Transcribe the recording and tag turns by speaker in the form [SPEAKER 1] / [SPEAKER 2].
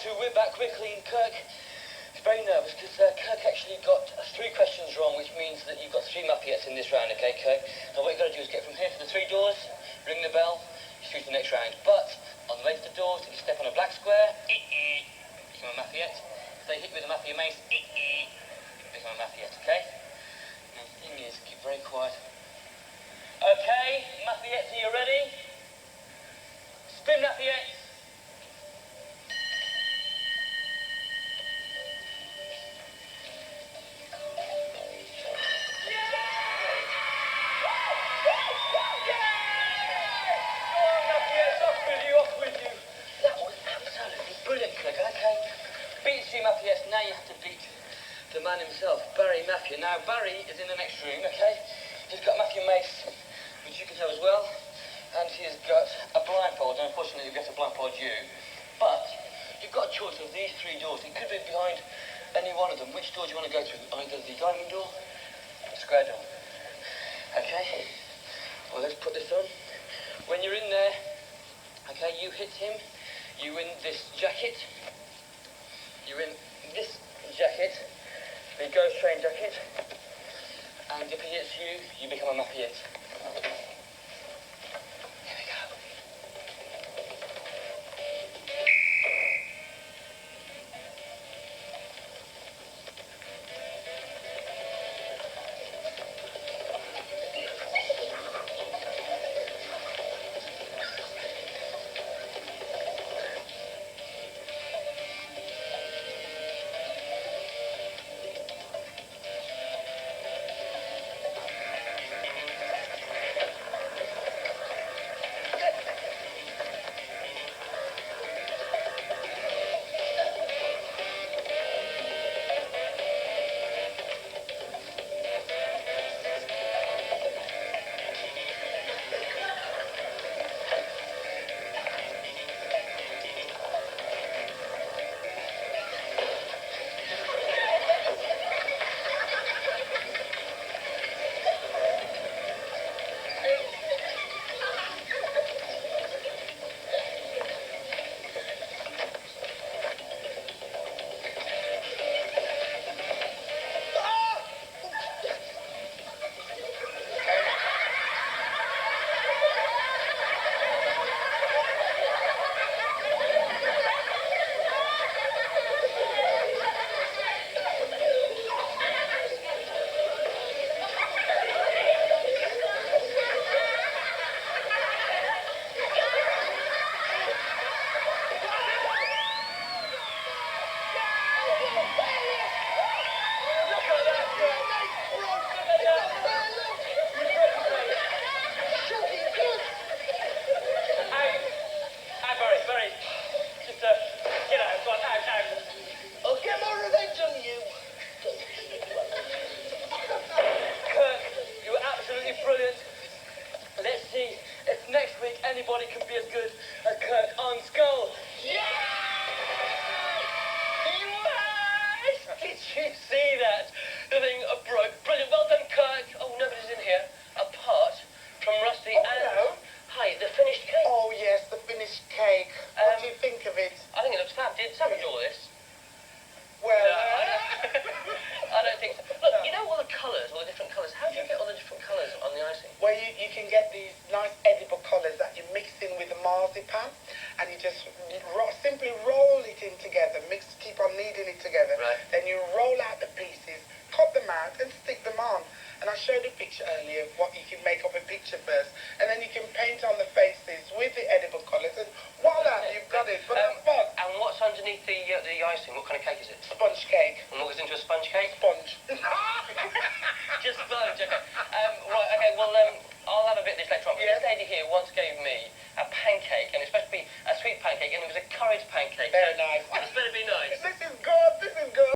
[SPEAKER 1] two, we're back quickly, and Kirk is very nervous because Kirk actually got 3 questions wrong, which means that you've got 3 Muppiettes in this round, okay, Kirk? Now what you've got to do is get from here to the 3 doors, ring the bell, shoot the next round. But on the way to the doors, if you step on a black square, become a Muffiette. If they hit you with a Muffia mace, become a Muffiette, okay? Now the thing is, keep very quiet. Okay, Muffiettes, are you ready? Spin Muffiettes. Muffiettes, now you have to beat the man himself, Barry Maffia. Now, Barry is in the next room, okay? He's got Maffia mace, which you can have as well, and he's got a blindfold, and unfortunately we have to blindfold you. But you've got a choice of these 3 doors. It could be behind any one of them. Which door do you want to go through? Either the diamond door or the square door. Okay? Well, let's put this on. When you're in there, okay, you hit him, you win this jacket. You're in this jacket, the Ghost Train jacket, and if he hits you, you become a Muffiette. Here we go. Anybody can be as good as Kirk on Skull. Yeah! Yes! Did you see that? The thing broke. Brilliant. Well done, Kirk. Oh, nobody's in here. Apart from Rusty and...
[SPEAKER 2] Hello.
[SPEAKER 1] Hi, the finished cake.
[SPEAKER 2] Oh, yes, the finished cake. What do you think of it?
[SPEAKER 1] I think it looks fab. Did Sam do all this?
[SPEAKER 2] Well,
[SPEAKER 1] I don't think so. Look, you know all the colours, all the different colours. How do you get all the different colours on the icing?
[SPEAKER 2] well, you can get these nice edible colours that you mix in with the marzipan, and you just simply roll it in together, keep on kneading it together.
[SPEAKER 1] Right.
[SPEAKER 2] Then you roll out the pieces, cut them out, and stick them on. And I showed a picture earlier of what you can make up a picture first, and then you can paint on the faces with the edible colours, and voila, you've got it. But that's fun.
[SPEAKER 1] And what's underneath the icing? What kind of cake is it?
[SPEAKER 2] Sponge cake.
[SPEAKER 1] And what goes into a sponge cake?
[SPEAKER 2] Sponge.
[SPEAKER 1] Just sponge, okay. Right, okay, well, I'll have a bit of this later on. But
[SPEAKER 2] Yes.
[SPEAKER 1] this lady here once gave